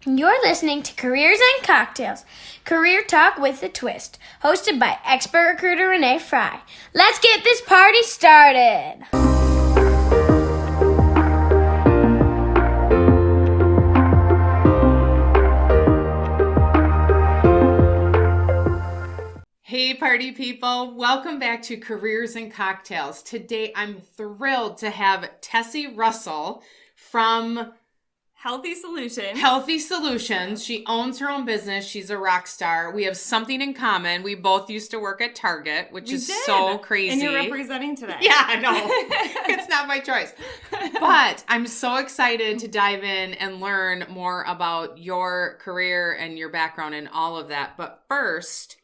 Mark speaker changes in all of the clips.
Speaker 1: You're listening to Careers and Cocktails, career talk with a twist, hosted by expert recruiter Renee Frey. Let's get this party started.
Speaker 2: Hey party people, welcome back to Careers and Cocktails. Today I'm thrilled to have Tessi Russell from
Speaker 3: Healthy Solutions. She owns her own business. She's a rock star. We have something in common. We both used to work at Target, which is so crazy.
Speaker 4: And you're representing today.
Speaker 3: Yeah, I know. It's not my choice. But I'm so excited to dive in and learn more about your career and your background and all of that. But first,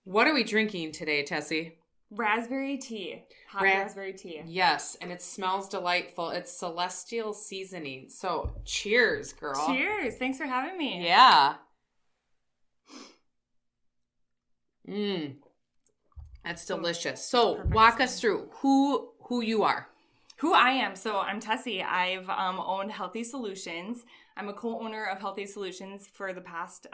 Speaker 3: what are we drinking today, Tessi?
Speaker 4: Raspberry tea. Hot raspberry tea.
Speaker 3: Yes, and it smells delightful. It's Celestial Seasoning. So, cheers, girl.
Speaker 4: Cheers. Thanks for having me.
Speaker 3: Yeah. That's delicious. So, walk us through who you are.
Speaker 4: Who I am. So I'm Tessi. I've owned Healthy Solutions. I'm a co-owner of Healthy Solutions for the past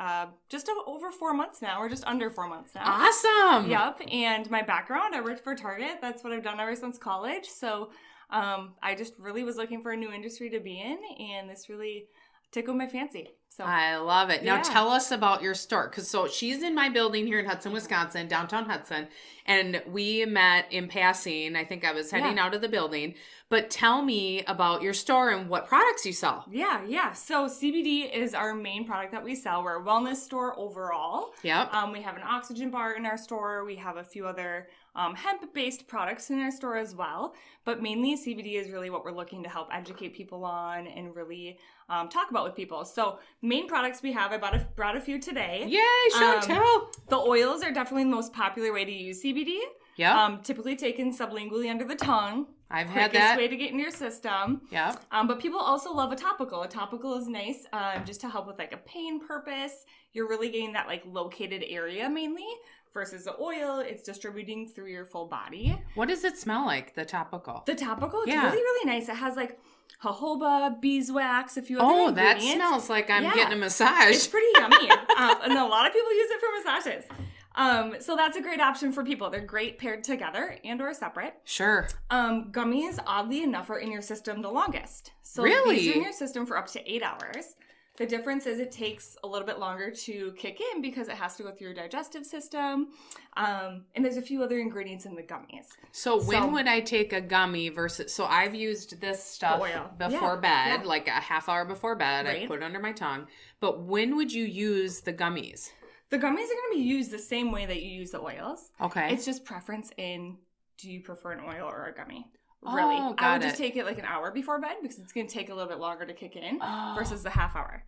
Speaker 4: just over 4 months now, or just under 4 months now.
Speaker 3: Awesome.
Speaker 4: Yep. And my background, I worked for Target. That's what I've done ever since college. So I just really was looking for a new industry to be in, and this really tickled my fancy. So
Speaker 3: I love it. Now
Speaker 4: yeah.
Speaker 3: Tell us about your store. So she's in my building here in Hudson, Wisconsin, downtown Hudson. And we met in passing. I think I was heading out of the building. But tell me about your store and what products you sell.
Speaker 4: Yeah. So CBD is our main product that we sell. We're a wellness store overall.
Speaker 3: Yep.
Speaker 4: We have an oxygen bar in our store. We have a few other hemp-based products in our store as well. But mainly CBD is really what we're looking to help educate people on and really talk about with people. So main products we have, I brought a few today.
Speaker 3: Yay, tell.
Speaker 4: The oils are definitely the most popular way to use CBD.
Speaker 3: Yeah.
Speaker 4: Typically taken sublingually under the tongue.
Speaker 3: I've had that.
Speaker 4: Quickest way to get in your system.
Speaker 3: Yeah.
Speaker 4: But people also love a topical. A topical is nice just to help with like a pain purpose. You're really getting that like located area mainly. Versus the oil, it's distributing through your full body.
Speaker 3: What does it smell like, the topical?
Speaker 4: The topical, it's really, really nice. It has like jojoba, beeswax, a few other ingredients.
Speaker 3: That smells like I'm getting a massage.
Speaker 4: It's pretty yummy. And a lot of people use it for massages. So that's a great option for people. They're great paired together and or separate.
Speaker 3: Sure.
Speaker 4: Gummies, oddly enough, are in your system the longest. So
Speaker 3: really?
Speaker 4: These are in your system for up to 8 hours. The difference is it takes a little bit longer to kick in because it has to go through your digestive system. And there's a few other ingredients in the gummies.
Speaker 3: So when would I take a gummy versus... So I've used this stuff before bed, like a half hour before bed.
Speaker 4: Right.
Speaker 3: I put it under my tongue. But when would you use the gummies?
Speaker 4: The gummies are going to be used the same way that you use the oils.
Speaker 3: Okay.
Speaker 4: It's just preference in, do you prefer an oil or a gummy? Really. I would just take it like an hour before bed because it's going to take a little bit longer to kick in versus the half hour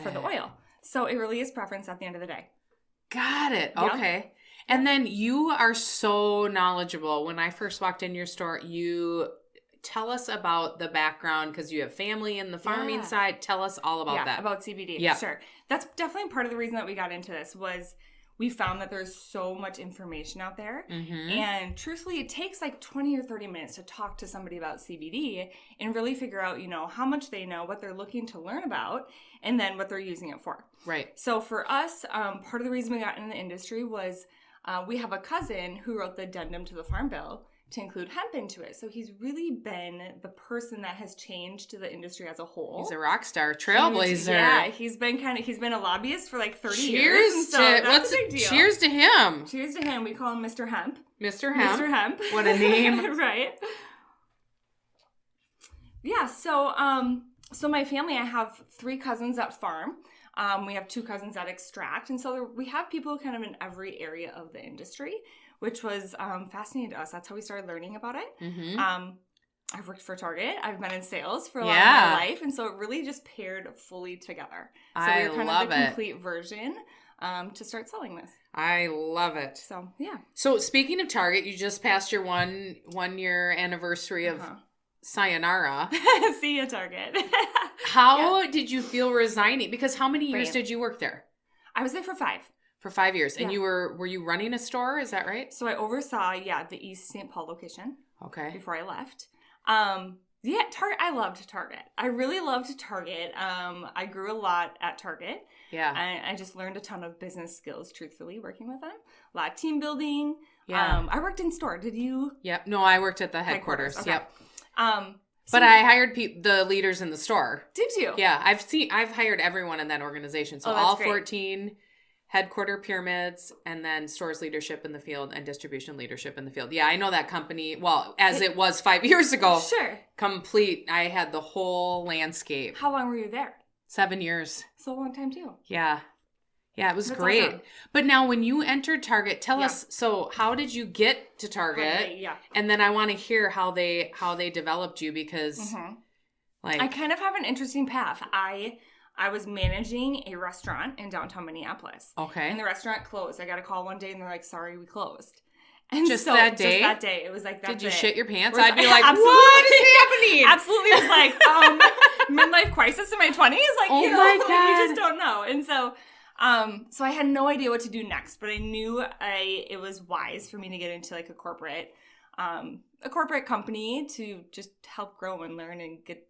Speaker 4: for the oil. So it really is preference at the end of the day.
Speaker 3: Got it. Okay. And then you are so knowledgeable. When I first walked in your store, you tell us about the background because you have family in the farming side. Tell us all about that.
Speaker 4: About CBD.
Speaker 3: Yeah.
Speaker 4: Sure. That's definitely part of the reason that we got into this was we found that there's so much information out there. Mm-hmm. And truthfully, it takes like 20 or 30 minutes to talk to somebody about CBD and really figure out, how much they know, what they're looking to learn about, and then what they're using it for.
Speaker 3: Right.
Speaker 4: So for us, part of the reason we got in the industry was we have a cousin who wrote the addendum to the Farm Bill to include hemp into it. So he's really been the person that has changed the industry as a whole.
Speaker 3: He's a rock star, trailblazer.
Speaker 4: He's been a lobbyist for like 30 years. And so that's a big deal.
Speaker 3: Cheers to him.
Speaker 4: Cheers to him. We call him Mr. Hemp.
Speaker 3: Mr. Hemp.
Speaker 4: Mr. Hemp.
Speaker 3: What a name.
Speaker 4: Right. Yeah, so my family, I have 3 cousins that farm. We have 2 cousins that extract. And so we have people kind of in every area of the industry, which was fascinating to us. That's how we started learning about it. Mm-hmm. I've worked for Target. I've been in sales for a lot of my life. And so it really just paired fully together. So we're kind of the complete version to start selling this.
Speaker 3: I love it.
Speaker 4: So, yeah.
Speaker 3: So speaking of Target, you just passed your one year anniversary of sayonara.
Speaker 4: See ya, Target.
Speaker 3: How did you feel resigning? Because how many years did you work there?
Speaker 4: I was there for 5.
Speaker 3: For 5 years. And you were you running a store? Is that right?
Speaker 4: So I oversaw, the East St. Paul location.
Speaker 3: Okay.
Speaker 4: Before I left. Yeah, Target. I loved Target. I really loved Target. I grew a lot at Target.
Speaker 3: Yeah.
Speaker 4: I just learned a ton of business skills, truthfully, working with them. A lot of team building.
Speaker 3: Yeah.
Speaker 4: I worked in store. Did you?
Speaker 3: Yep. No, I worked at the headquarters.
Speaker 4: Okay.
Speaker 3: Yep.
Speaker 4: So
Speaker 3: But I hired the leaders in the store.
Speaker 4: did you?
Speaker 3: Yeah, I've hired everyone in that organization. So
Speaker 4: Oh, that's
Speaker 3: all
Speaker 4: great.
Speaker 3: 14 headquarter pyramids, and then stores leadership in the field and distribution leadership in the field. Yeah, I know that company. Well, as it was 5 years ago.
Speaker 4: Sure.
Speaker 3: Complete. I had the whole landscape.
Speaker 4: How long were you there?
Speaker 3: 7 years.
Speaker 4: So a long time too.
Speaker 3: Yeah. Yeah, it was
Speaker 4: That's
Speaker 3: great.
Speaker 4: awesome.
Speaker 3: But now when you entered Target, tell
Speaker 4: Yeah.
Speaker 3: us, so how did you get to Target?
Speaker 4: Yeah.
Speaker 3: And then I want to hear how they developed you, because like
Speaker 4: I kind of have an interesting path. I was managing a restaurant in downtown Minneapolis.
Speaker 3: okay.
Speaker 4: And the restaurant closed. I got a call one day and they're like, sorry, we closed. And
Speaker 3: Just that day?
Speaker 4: Just that day. It was like, that's
Speaker 3: Did you
Speaker 4: it.
Speaker 3: shit your pants?
Speaker 4: Was-
Speaker 3: I'd be like,
Speaker 4: Absolutely.
Speaker 3: what is happening?
Speaker 4: Absolutely. It was like midlife crisis in my 20s. Like,
Speaker 3: Oh
Speaker 4: you know,
Speaker 3: my
Speaker 4: like,
Speaker 3: God.
Speaker 4: you just don't know. And so I had no idea what to do next, but I knew it was wise for me to get into like a corporate company to just help grow and learn and get,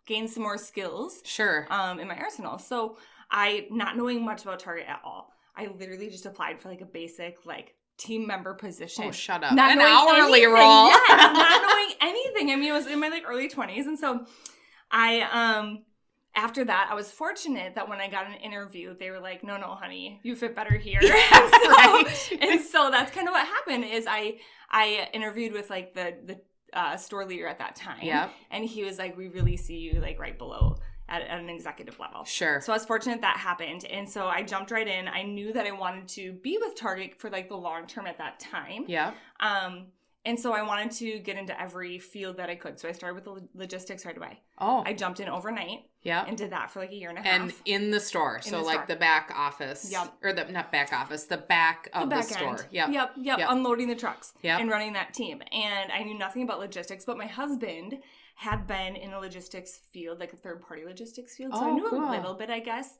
Speaker 4: gain some more skills
Speaker 3: Sure.
Speaker 4: in my arsenal. So not knowing much about Target at all, I literally just applied for like a basic like team member position.
Speaker 3: Oh, shut up.
Speaker 4: Not
Speaker 3: An
Speaker 4: knowing
Speaker 3: hourly
Speaker 4: anything.
Speaker 3: role.
Speaker 4: Yes, not knowing anything. I mean, it was in my like early 20s. And so after that, I was fortunate that when I got an interview, they were like, no, honey, you fit better here. And so that's kind of what happened is I interviewed with like the store leader at that time.
Speaker 3: Yep.
Speaker 4: And he was like, we really see you like right below at an executive level.
Speaker 3: Sure.
Speaker 4: So I was fortunate that happened. And so I jumped right in. I knew that I wanted to be with Target for like the long term at that time.
Speaker 3: Yeah.
Speaker 4: And so I wanted to get into every field that I could. So I started with the logistics right away.
Speaker 3: Oh.
Speaker 4: I jumped in overnight
Speaker 3: Yeah.
Speaker 4: and did that for like a year and a
Speaker 3: And
Speaker 4: half.
Speaker 3: in the store. So
Speaker 4: the
Speaker 3: like
Speaker 4: store.
Speaker 3: the back office.
Speaker 4: Yep.
Speaker 3: Or not back office, the back of the
Speaker 4: back
Speaker 3: store.
Speaker 4: end.
Speaker 3: Yep.
Speaker 4: Yep. Unloading the trucks
Speaker 3: Yep.
Speaker 4: and running that team. And I knew nothing about logistics, but my husband had been in a logistics field, like a third-party logistics field. So I
Speaker 3: Oh,
Speaker 4: knew
Speaker 3: cool.
Speaker 4: a little bit, I guess.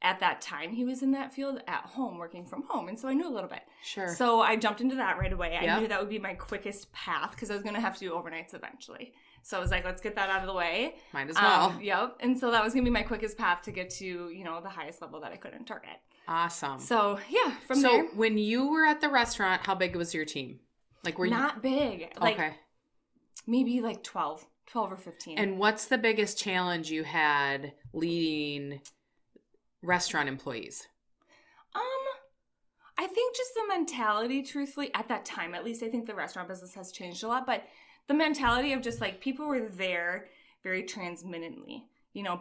Speaker 4: At that time, he was in that field at home, working from home. And so I knew a little bit.
Speaker 3: Sure.
Speaker 4: So I jumped into that right away. I
Speaker 3: Yep.
Speaker 4: knew that would be my quickest path because I was going to have to do overnights eventually. So I was like, let's get that out of the way.
Speaker 3: Might as well.
Speaker 4: Yep. And so that was going to be my quickest path to get to, the highest level that I could in Target.
Speaker 3: Awesome.
Speaker 4: So yeah, from
Speaker 3: So
Speaker 4: there.
Speaker 3: when you were at the restaurant, how big was your team? Like were
Speaker 4: Not big. Like
Speaker 3: okay.
Speaker 4: maybe like 12 or 15.
Speaker 3: And what's the biggest challenge you had leading restaurant employees?
Speaker 4: I think just the mentality, truthfully, at that time, at least I think the restaurant business has changed a lot, but the mentality of just like people were there very transmittently.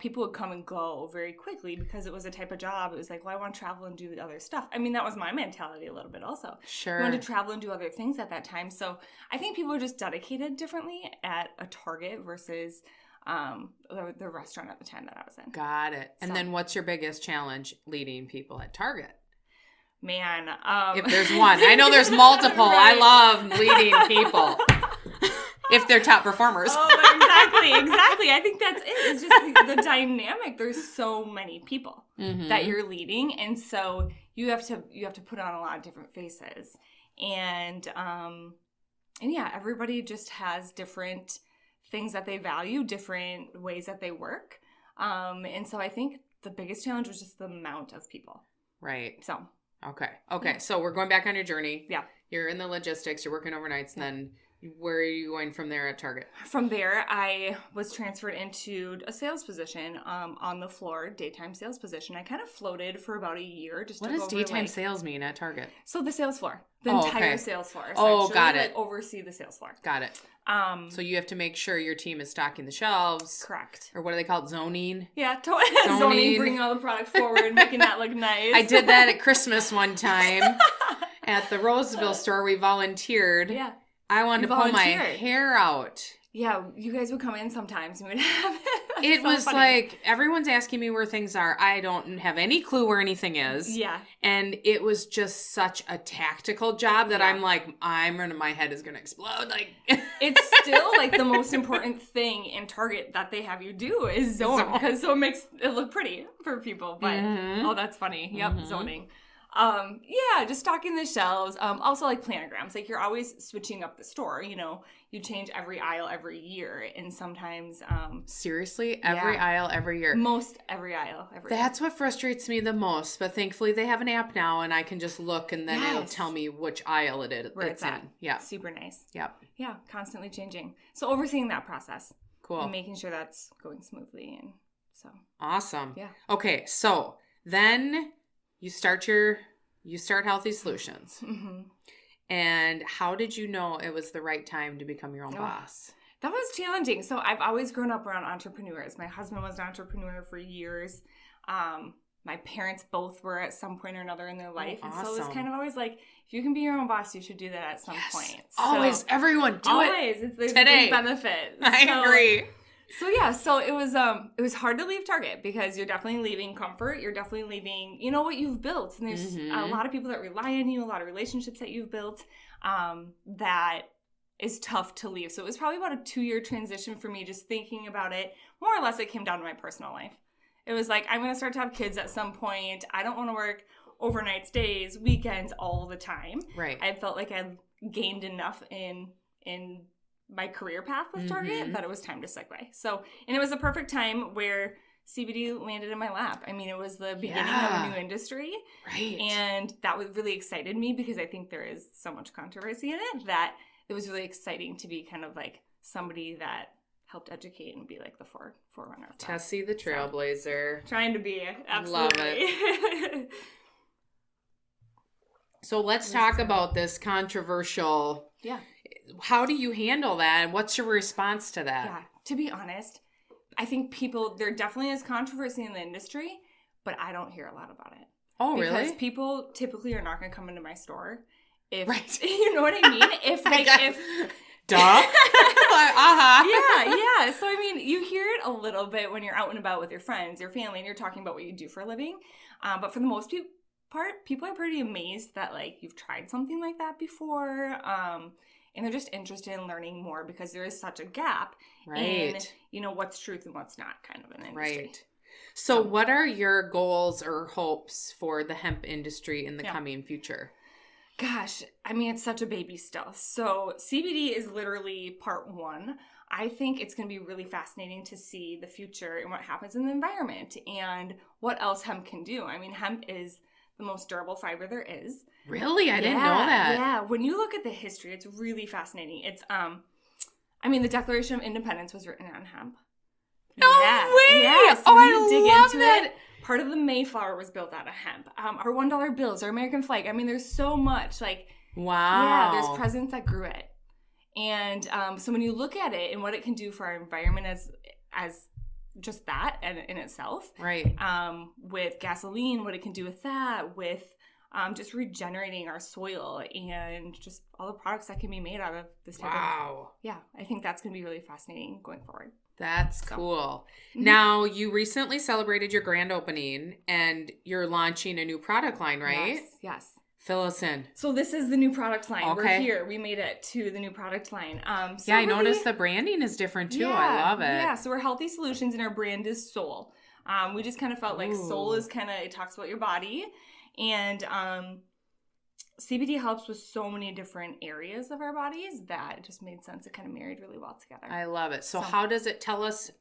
Speaker 4: People would come and go very quickly because it was a type of job. It was like, well, I want to travel and do the other stuff. I mean, that was my mentality a little bit also.
Speaker 3: Sure.
Speaker 4: I wanted to travel and do other things at that time. So I think people were just dedicated differently at a Target versus the restaurant at the time that I was in.
Speaker 3: Got it. And
Speaker 4: So-
Speaker 3: then what's your biggest challenge leading people at Target?
Speaker 4: Man.
Speaker 3: If there's one. I know there's multiple.
Speaker 4: Right.
Speaker 3: I love leading people. If they're top performers.
Speaker 4: Oh, exactly. I think that's it. It's just the dynamic. There's so many people
Speaker 3: Mhm.
Speaker 4: that you're leading, and so you have to put on a lot of different faces, and yeah, everybody just has different things that they value, different ways that they work, and so I think the biggest challenge was just the amount of people.
Speaker 3: Right.
Speaker 4: So
Speaker 3: Okay. So we're going back on your journey.
Speaker 4: Yeah.
Speaker 3: You're in the logistics. You're working overnights. And then where are you going from there at Target?
Speaker 4: from there, I was transferred into a sales position on the floor, daytime sales position. I kind of floated for about a year. Just
Speaker 3: What
Speaker 4: took
Speaker 3: does
Speaker 4: over,
Speaker 3: daytime
Speaker 4: like-
Speaker 3: sales mean at Target?
Speaker 4: So the sales floor, the
Speaker 3: Oh,
Speaker 4: entire
Speaker 3: okay.
Speaker 4: sales floor.
Speaker 3: Oh,
Speaker 4: essentially,
Speaker 3: got it.
Speaker 4: Like, oversee the sales floor.
Speaker 3: Got it. So you have to make sure your team is stocking the shelves.
Speaker 4: Correct.
Speaker 3: Or what do they call it? Zoning?
Speaker 4: Yeah, zoning,
Speaker 3: Zoning.
Speaker 4: bringing all the product forward, making that look nice.
Speaker 3: I did that at Christmas one time. At the Roseville store, we volunteered.
Speaker 4: Yeah.
Speaker 3: I wanted
Speaker 4: You
Speaker 3: to pull my
Speaker 4: volunteered.
Speaker 3: hair out.
Speaker 4: Yeah, you guys would come in sometimes and we'd have
Speaker 3: It
Speaker 4: so
Speaker 3: was
Speaker 4: funny.
Speaker 3: like, everyone's asking me where things are. I don't have any clue where anything is.
Speaker 4: Yeah.
Speaker 3: And it was just such a tactical job that
Speaker 4: Yeah.
Speaker 3: I'm like, my head is going to explode. Like,
Speaker 4: It's still like the most important thing in Target that they have you do is zone, because so it makes it look pretty for people. But
Speaker 3: Mhm.
Speaker 4: oh, that's funny. Yep,
Speaker 3: Mhm.
Speaker 4: zoning. just stocking the shelves. Also like planograms. Like you're always switching up the store, you know, you change every aisle every year. And sometimes,
Speaker 3: Seriously? Every aisle, every year?
Speaker 4: most every aisle every year.
Speaker 3: That's what frustrates me the most. But thankfully they have an app now and I can just look and then it'll tell me which aisle it is.
Speaker 4: Where it's at.
Speaker 3: in. Yeah.
Speaker 4: Super nice.
Speaker 3: Yep.
Speaker 4: Yeah. Constantly changing. So overseeing that process.
Speaker 3: Cool.
Speaker 4: And making sure that's going smoothly. And so.
Speaker 3: Awesome.
Speaker 4: Yeah.
Speaker 3: Okay. So then you start Healthy Solutions.
Speaker 4: Mm-hmm.
Speaker 3: And how did you know it was the right time to become your own boss?
Speaker 4: That was challenging. So I've always grown up around entrepreneurs. My husband was an entrepreneur for years. My parents both were at some point or another in their life. And so it was kind of always like, if you can be your own boss, you should do that at some point. So,
Speaker 3: Always. Everyone do it.
Speaker 4: Always. There's
Speaker 3: Today.
Speaker 4: a big benefit.
Speaker 3: I agree.
Speaker 4: So yeah, so it was hard to leave Target because you're definitely leaving comfort. You're definitely leaving, you know, what you've built. And there's a lot of people that rely on you, a lot of relationships that you've built that is tough to leave. So it was probably about a 2-year transition for me, just thinking about it. More or less, it came down to my personal life. It was like, I'm going to start to have kids at some point. I don't want to work overnights, days, weekends, all the time.
Speaker 3: Right.
Speaker 4: I felt like I'd gained enough in my career path with Target that it was time to segue. So, and it was a perfect time where CBD landed in my lap. I mean, it was the beginning of a new industry.
Speaker 3: Right.
Speaker 4: And that really excited me because I think there is so much controversy in it that it was really exciting to be kind of like somebody that helped educate and be like the forerunner of that.
Speaker 3: Tessi the trailblazer.
Speaker 4: So, trying to be, absolutely.
Speaker 3: Love it. So let's talk about this controversial.
Speaker 4: Yeah.
Speaker 3: How do you handle that? And what's your response to that?
Speaker 4: Yeah. To be honest, I think there definitely is controversy in the industry, but I don't hear a lot about it.
Speaker 3: Oh,
Speaker 4: because
Speaker 3: really?
Speaker 4: Because people typically are not going to come into my store if,
Speaker 3: right.
Speaker 4: You know what I mean? If
Speaker 3: Duh.
Speaker 4: Yeah. So, I mean, you hear it a little bit when you're out and about with your friends, your family, and you're talking about what you do for a living. But for the most part, people are pretty amazed that, like, you've tried something like that before. And they're just interested in learning more because there is such a gap in, you know, what's truth and what's not kind of in the industry.
Speaker 3: Right. So what are your goals or hopes for the hemp industry in the coming future?
Speaker 4: Gosh, I mean, it's such a baby still. So CBD is literally part 1. I think it's going to be really fascinating to see the future and what happens in the environment and what else hemp can do. I mean, hemp is the most durable fiber there is.
Speaker 3: Really? I didn't know that.
Speaker 4: Yeah. When you look at the history, it's really fascinating. It's, I mean, the Declaration of Independence was written on hemp.
Speaker 3: No way!
Speaker 4: Yeah, so
Speaker 3: I love that.
Speaker 4: Part of the Mayflower was built out of hemp. Our $1 bills, our American flag. I mean, there's so much. Like,
Speaker 3: wow.
Speaker 4: Yeah, there's presidents that grew it. And so when you look at it and what it can do for our environment as just that in itself.
Speaker 3: Right.
Speaker 4: With gasoline, what it can do with that, with just regenerating our soil and just all the products that can be made out of this type of. Yeah, I think that's going to be really fascinating going forward.
Speaker 3: That's cool. Now, you recently celebrated your grand opening and you're launching a new product line, right?
Speaker 4: Yes.
Speaker 3: Fill us in.
Speaker 4: So this is the new product line.
Speaker 3: Okay.
Speaker 4: We're here. We made it to the new product line. So
Speaker 3: I noticed the branding is different too. I love it.
Speaker 4: Yeah, so we're Healthy Solutions and our brand is Soul. We just kind of felt like soul is kind of, it talks about your body. And CBD helps with so many different areas of our bodies that it just made sense. It kind of married really well together.
Speaker 3: I love it. So how does it tell us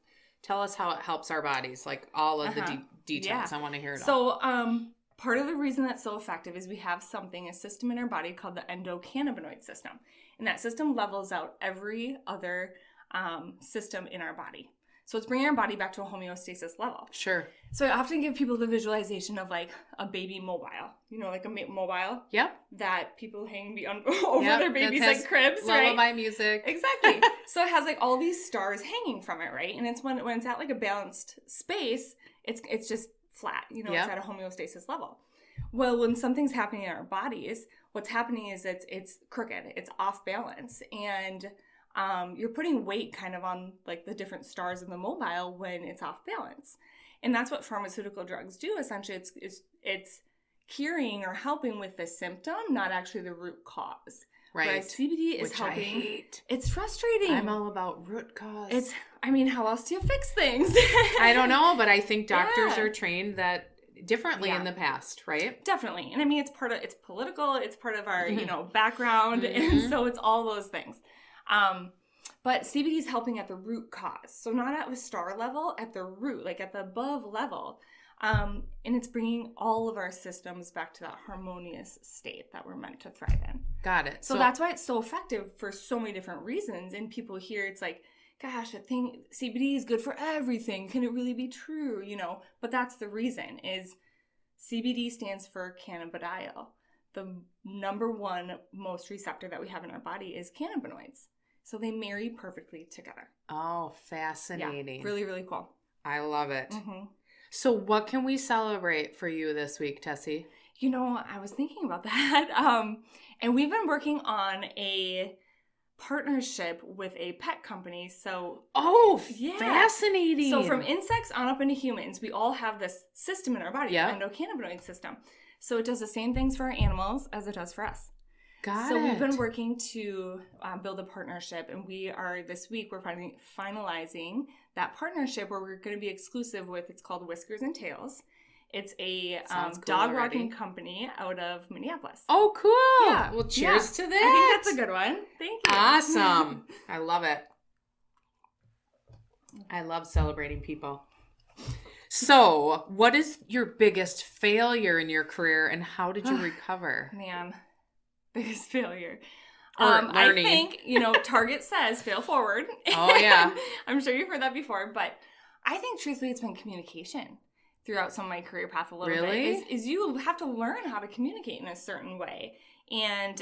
Speaker 3: how it helps our bodies, like all of the details. I want to hear it all.
Speaker 4: So part of the reason that's so effective is we have a system in our body called the endocannabinoid system. And that system levels out every other system in our body. So it's bringing our body back to a homeostasis level.
Speaker 3: Sure.
Speaker 4: So I often give people the visualization of like a baby mobile, you know, like a mobile.
Speaker 3: Yep.
Speaker 4: That people hang over their babies like cribs, right?
Speaker 3: Lullaby music.
Speaker 4: Exactly. So it has like all these stars hanging from it, right? And it's when it's at like a balanced space, it's just flat, you know, It's at a homeostasis level. Well, when something's happening in our bodies, what's happening is it's crooked, it's off balance, and you're putting weight kind of on like the different stars in the mobile when it's off balance. And that's what pharmaceutical drugs do. Essentially, it's curing or helping with the symptom, not actually the root cause.
Speaker 3: Right.
Speaker 4: Whereas CBD is helping. I
Speaker 3: hate.
Speaker 4: It's frustrating.
Speaker 3: I'm all about root cause.
Speaker 4: How else do you fix things?
Speaker 3: I don't know, but I think doctors are trained that differently
Speaker 4: Yeah.
Speaker 3: in the past, right?
Speaker 4: Definitely. And I mean, it's political, it's part of our, background. And so it's all those things. But CBD is helping at the root cause. So not at the star level, at the root, like at the above level. And it's bringing all of our systems back to that harmonious state that we're meant to thrive in.
Speaker 3: Got it.
Speaker 4: So that's why it's so effective for so many different reasons. And people hear it's like, gosh, I think CBD is good for everything. Can it really be true? But that's the reason is CBD stands for cannabidiol. The number one most receptor that we have in our body is cannabinoids. So they marry perfectly together.
Speaker 3: Oh, fascinating.
Speaker 4: Yeah, really, really cool.
Speaker 3: I love it.
Speaker 4: Mm-hmm.
Speaker 3: So what can we celebrate for you this week, Tessie?
Speaker 4: I was thinking about that. And we've been working on a partnership with a pet company. So
Speaker 3: fascinating.
Speaker 4: So from insects on up into humans, we all have this system in our body, the endocannabinoid system. So it does the same things for our animals as it does for us.
Speaker 3: Got it.
Speaker 4: We've been working to build a partnership, and this week we're finalizing that partnership where we're going to be exclusive with, it's called Whiskers and Tails. It's a dog walking company out of Minneapolis.
Speaker 3: Oh, cool.
Speaker 4: Yeah.
Speaker 3: Well, cheers to that.
Speaker 4: I think that's a good one. Thank you.
Speaker 3: Awesome. I love it. I love celebrating people. So, what is your biggest failure in your career and how did you recover?
Speaker 4: Man, biggest failure.
Speaker 3: Or learning.
Speaker 4: I think, Target says fail forward.
Speaker 3: Oh, yeah.
Speaker 4: I'm sure you've heard that before, but I think truthfully it's been communication throughout some of my career path a little bit. Is you have to learn how to communicate in a certain way. And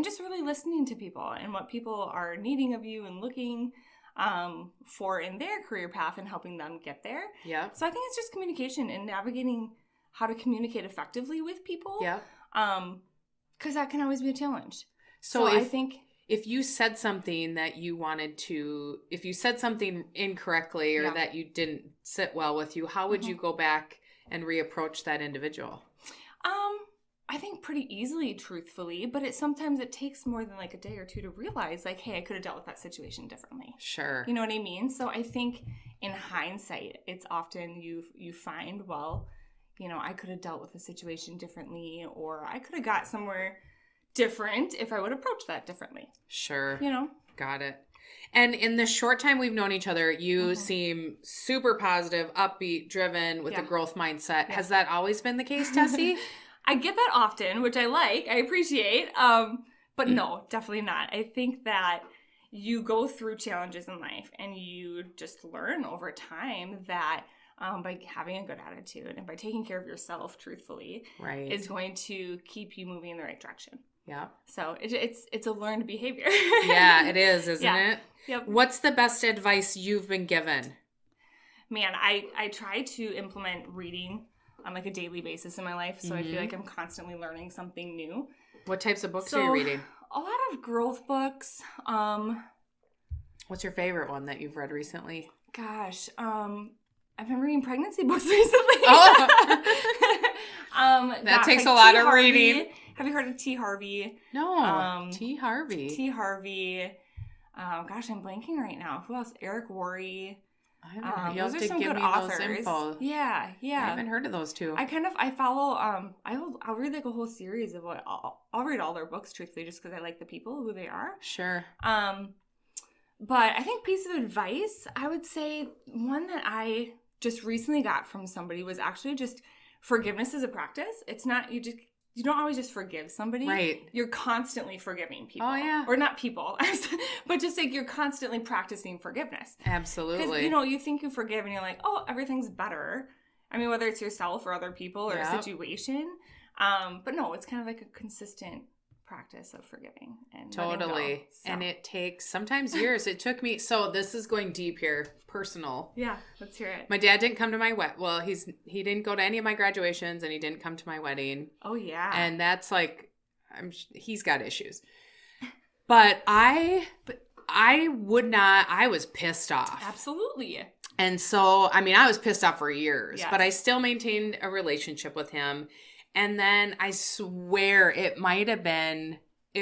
Speaker 4: just really listening to people and what people are needing of you and looking for in their career path and helping them get there.
Speaker 3: Yeah.
Speaker 4: So I think it's just communication and navigating how to communicate effectively with people.
Speaker 3: Yeah.
Speaker 4: Because that can always be a challenge.
Speaker 3: So
Speaker 4: I think
Speaker 3: if you said something that if you said something incorrectly or that you didn't sit well with you, how would you go back and reapproach that individual?
Speaker 4: I think pretty easily, truthfully, but sometimes it takes more than like a day or two to realize like, hey, I could have dealt with that situation differently.
Speaker 3: Sure.
Speaker 4: You know what I mean? So I think in hindsight, it's often you find, well, I could have dealt with the situation differently, or I could have got somewhere different if I would approach that differently.
Speaker 3: Sure. Got it. And in the short time we've known each other, you seem super positive, upbeat, driven with a growth mindset. Yeah. Has that always been the case, Tessie?
Speaker 4: I get that often, which I appreciate. But no, definitely not. I think that you go through challenges in life and you just learn over time that by having a good attitude and by taking care of yourself truthfully is going to keep you moving in the right direction.
Speaker 3: Yeah.
Speaker 4: So it's a learned behavior.
Speaker 3: Yeah, it is, isn't it?
Speaker 4: Yep.
Speaker 3: What's the best advice you've been given?
Speaker 4: Man, I try to implement reading on like a daily basis in my life. So I feel like I'm constantly learning something new.
Speaker 3: What types of books are you reading?
Speaker 4: A lot of growth books.
Speaker 3: What's your favorite one that you've read recently?
Speaker 4: Gosh, I've been reading pregnancy books recently.
Speaker 3: Oh. That takes a lot of reading.
Speaker 4: Have you heard of T. Harvey?
Speaker 3: No. T. Harvey.
Speaker 4: T. Harvey. Gosh, I'm blanking right now. Who else? Eric Worre.
Speaker 3: You
Speaker 4: those
Speaker 3: have
Speaker 4: are
Speaker 3: to
Speaker 4: some
Speaker 3: give
Speaker 4: good
Speaker 3: me
Speaker 4: authors.
Speaker 3: those info.
Speaker 4: Yeah.
Speaker 3: I haven't heard of those two.
Speaker 4: I follow, I'll read like a whole series of I'll read all their books truthfully just because I like the people, who they are.
Speaker 3: Sure.
Speaker 4: But I think piece of advice, I would say one that I just recently got from somebody was actually just forgiveness is a practice. It's not, you don't always just forgive somebody.
Speaker 3: Right.
Speaker 4: You're constantly forgiving people.
Speaker 3: Oh, yeah.
Speaker 4: Or not people, but just like you're constantly practicing forgiveness.
Speaker 3: Absolutely.
Speaker 4: Because, you think you forgive and you're like, oh, everything's better. I mean, whether it's yourself or other people or a situation. But no, it's kind of like a consistent practice of forgiving and
Speaker 3: totally.
Speaker 4: Go, so.
Speaker 3: And it takes sometimes years. It took me, so this is going deep here, personal.
Speaker 4: Yeah, let's hear it.
Speaker 3: My dad didn't come to my he didn't go to any of my graduations and he didn't come to my wedding.
Speaker 4: Oh yeah.
Speaker 3: And that's like, he's got issues. But I was pissed off.
Speaker 4: Absolutely.
Speaker 3: And so, I mean, I was pissed off for years,
Speaker 4: yes.
Speaker 3: but I still maintained a relationship with him. And then I swear it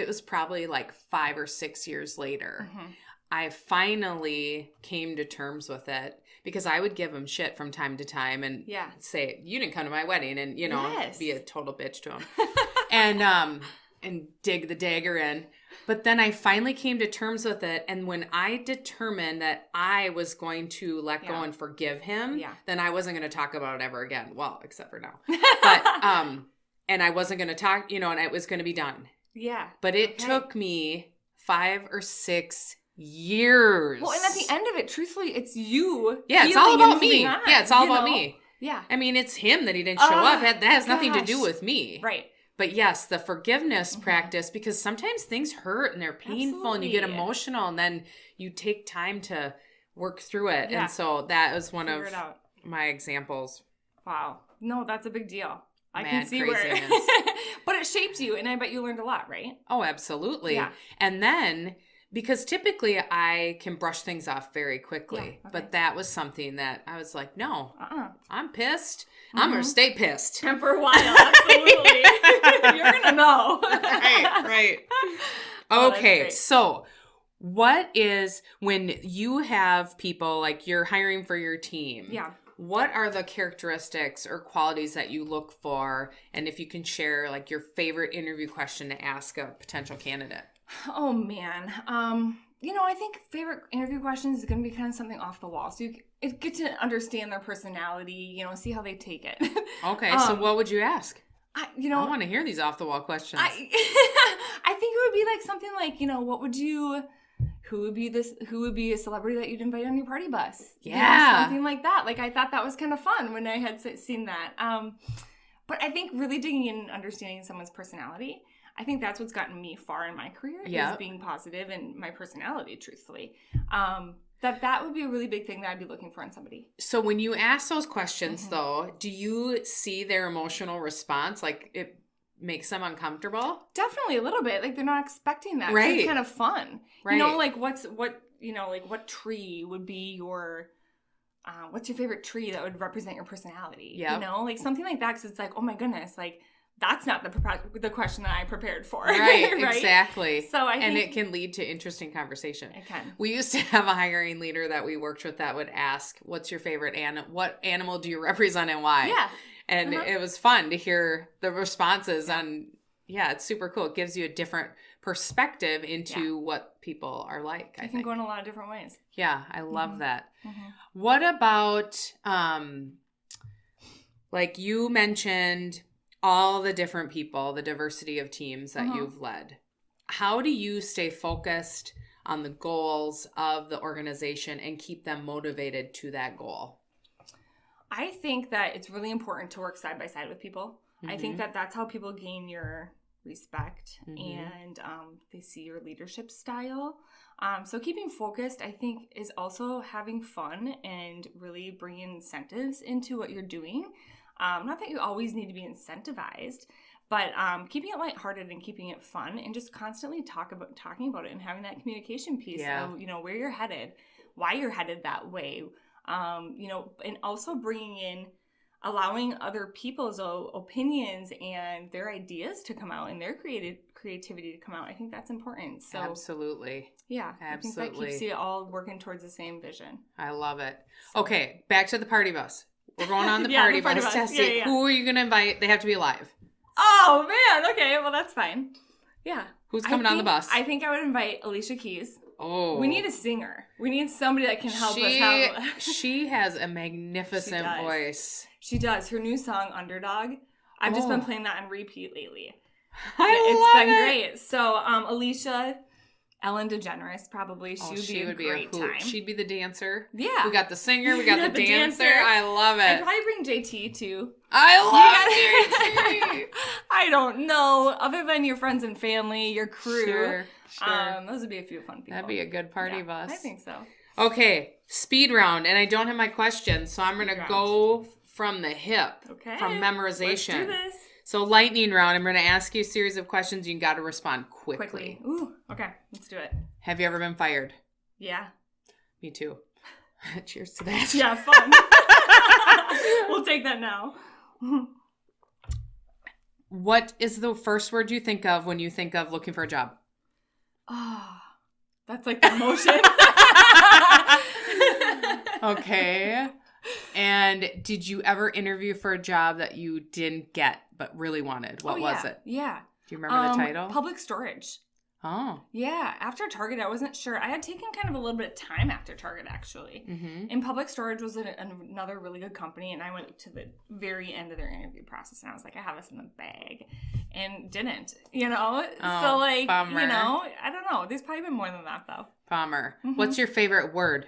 Speaker 3: was probably like 5 or 6 years later. Mm-hmm. I finally came to terms with it because I would give him shit from time to time and say, you didn't come to my wedding, and, you know, be a total bitch to him. And dig the dagger in. But then I finally came to terms with it. And when I determined that I was going to let go and forgive him, then I wasn't going to talk about it ever again. Well, except for now. But, and I wasn't going to talk, you know, and it was going to be done. Yeah. But it took me 5 or 6 years.
Speaker 4: Well, and at the end of it, truthfully, it's you.
Speaker 3: Yeah, it's all about me. Yeah, it's all about me. Yeah. I mean, it's him that he didn't show up. That has nothing to do with me. Right. But yes, the forgiveness practice, because sometimes things hurt and they're painful and you get emotional, and then you take time to work through it. Yeah. And so that was one of my examples.
Speaker 4: Wow. No, that's a big deal. I can see where but it shaped you, and I bet you learned a lot, right?
Speaker 3: Oh, absolutely. Yeah. And then, because typically I can brush things off very quickly, but that was something that I was like, no, I'm pissed. I'm going to stay pissed.
Speaker 4: And for a while, absolutely. You're going to know.
Speaker 3: Right. Okay, so what is, when you have people, like you're hiring for your team, what are the characteristics or qualities that you look for? And if you can share like your favorite interview question to ask a potential candidate.
Speaker 4: Oh, man. You know, I think favorite interview questions is going to be kind of something off the wall. So you get to understand their personality, you know, see how they take it.
Speaker 3: Okay, so what would you ask? I want to hear these off the wall questions.
Speaker 4: I think it would be like something like, you know, who would be a celebrity that you'd invite on your party bus?
Speaker 3: Yeah.
Speaker 4: You know, something like that. Like, I thought that was kind of fun when I had seen that. But I think really digging in and understanding someone's personality, I think that's what's gotten me far in my career, is being positive and my personality, truthfully. That would be a really big thing that I'd be looking for in somebody.
Speaker 3: So when you ask those questions, though, do you see their emotional response? Like, it makes them uncomfortable?
Speaker 4: Definitely a little bit. Like, they're not expecting that.
Speaker 3: Right.
Speaker 4: It's kind of fun. Right. You know, like, what tree would be your... what's your favorite tree that would represent your personality? Yep. You know, like something like that, because it's like, oh my goodness, like, that's not the question that I prepared for.
Speaker 3: Right, right? Exactly.
Speaker 4: So I think,
Speaker 3: and it can lead to interesting conversation.
Speaker 4: It can.
Speaker 3: We used to have a hiring leader that we worked with that would ask, what's your favorite animal? What animal do you represent and why? Yeah. And it was fun to hear the responses on, it's super cool. It gives you a different perspective into what people are like, I think.
Speaker 4: It can go in a lot of different ways.
Speaker 3: Yeah, I love that. What about, like you mentioned all the different people, the diversity of teams that you've led. How do you stay focused on the goals of the organization and keep them motivated to that goal?
Speaker 4: I think that it's really important to work side by side with people. I think that that's how people gain your respect and they see your leadership style. So keeping focused, I think, is also having fun and really bringing incentives into what you're doing. Not that you always need to be incentivized, but keeping it lighthearted and keeping it fun, and just constantly talking about it and having that communication piece of, you know, where you're headed, why you're headed that way, you know, and also bringing in, allowing other people's opinions and their ideas to come out and their creativity to come out. I think that's important. So
Speaker 3: absolutely.
Speaker 4: Yeah. Absolutely. I think that keeps you all working towards the same vision.
Speaker 3: I love it. So. Okay. Back to the party bus. We're going on the party bus. Tessi, who are you going to invite? They have to be alive.
Speaker 4: Oh, man. Okay. Well, that's fine. Yeah.
Speaker 3: Who's coming on the bus?
Speaker 4: I think I would invite Alicia Keys. Oh. We need a singer. We need somebody that can help us have...
Speaker 3: She has a magnificent voice.
Speaker 4: She does. Her new song, Underdog. I've just been playing that on repeat lately.
Speaker 3: It's
Speaker 4: been great. So, Alicia... Ellen DeGeneres, probably. She would be a great time.
Speaker 3: She'd be the dancer. Yeah. We got the singer. We got the dancer. I love it.
Speaker 4: I'd probably bring JT, too.
Speaker 3: I love JT.
Speaker 4: I don't know. Other than your friends and family, your crew. Sure. Those would be a few fun people.
Speaker 3: That'd be a good party bus.
Speaker 4: I think so.
Speaker 3: Okay. Speed round. And I don't have my questions, so I'm going to go from the hip. Okay. From memorization.
Speaker 4: Let's do this.
Speaker 3: So lightning round, I'm going to ask you a series of questions. You got to respond quickly.
Speaker 4: Ooh, okay. Let's do it.
Speaker 3: Have you ever been fired?
Speaker 4: Yeah.
Speaker 3: Me too. Cheers to that.
Speaker 4: Yeah, fun. We'll take that now.
Speaker 3: What is the first word you think of when you think of looking for a job?
Speaker 4: That's like the emotion.
Speaker 3: Okay. And did you ever interview for a job that you didn't get but really wanted? What was it?
Speaker 4: Yeah.
Speaker 3: Do you remember the title?
Speaker 4: Public storage.
Speaker 3: Oh.
Speaker 4: Yeah. After Target, I wasn't sure. I had taken kind of a little bit of time after Target, actually.
Speaker 3: Mm-hmm.
Speaker 4: And Public Storage was another really good company, and I went to the very end of their interview process, and I was like, I have this in the bag, and didn't, you know?
Speaker 3: Oh,
Speaker 4: so, like,
Speaker 3: bummer.
Speaker 4: you know, I don't know. There's probably been more than that, though.
Speaker 3: Bummer.
Speaker 4: Mm-hmm.
Speaker 3: What's your favorite word?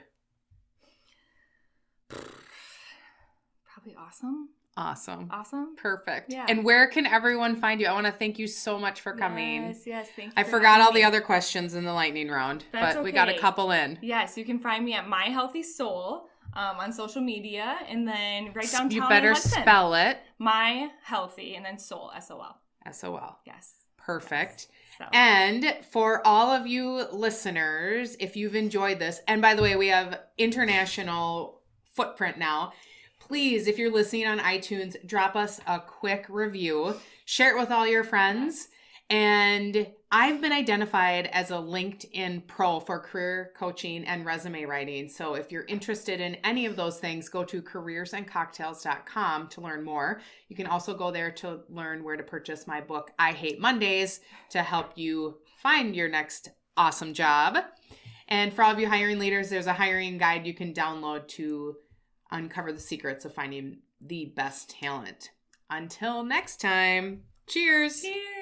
Speaker 4: Probably awesome.
Speaker 3: Awesome.
Speaker 4: Awesome.
Speaker 3: Perfect.
Speaker 4: Yeah.
Speaker 3: And where can everyone find you? I want to thank you so much for coming.
Speaker 4: Yes, thank you.
Speaker 3: I
Speaker 4: for
Speaker 3: forgot
Speaker 4: having
Speaker 3: all the
Speaker 4: me.
Speaker 3: other questions in the lightning round,
Speaker 4: That's
Speaker 3: but we got a
Speaker 4: okay.
Speaker 3: couple in.
Speaker 4: Yes, you can find me at My Healthy Soul on social media, and then right downtown
Speaker 3: You better
Speaker 4: in Hudson.
Speaker 3: spell it.
Speaker 4: My Healthy, and then Soul, S-O-L.
Speaker 3: S-O-L.
Speaker 4: Yes.
Speaker 3: Perfect.
Speaker 4: So.
Speaker 3: And for all of you listeners, if you've enjoyed this, and by the way, we have international footprint now. Please, if you're listening on iTunes, drop us a quick review. Share it with all your friends. And I've been identified as a LinkedIn pro for career coaching and resume writing. So if you're interested in any of those things, go to careersandcocktails.com to learn more. You can also go there to learn where to purchase my book, I Hate Mondays, to help you find your next awesome job. And for all of you hiring leaders, there's a hiring guide you can download to uncover the secrets of finding the best talent. Until next time, cheers.
Speaker 4: Cheers.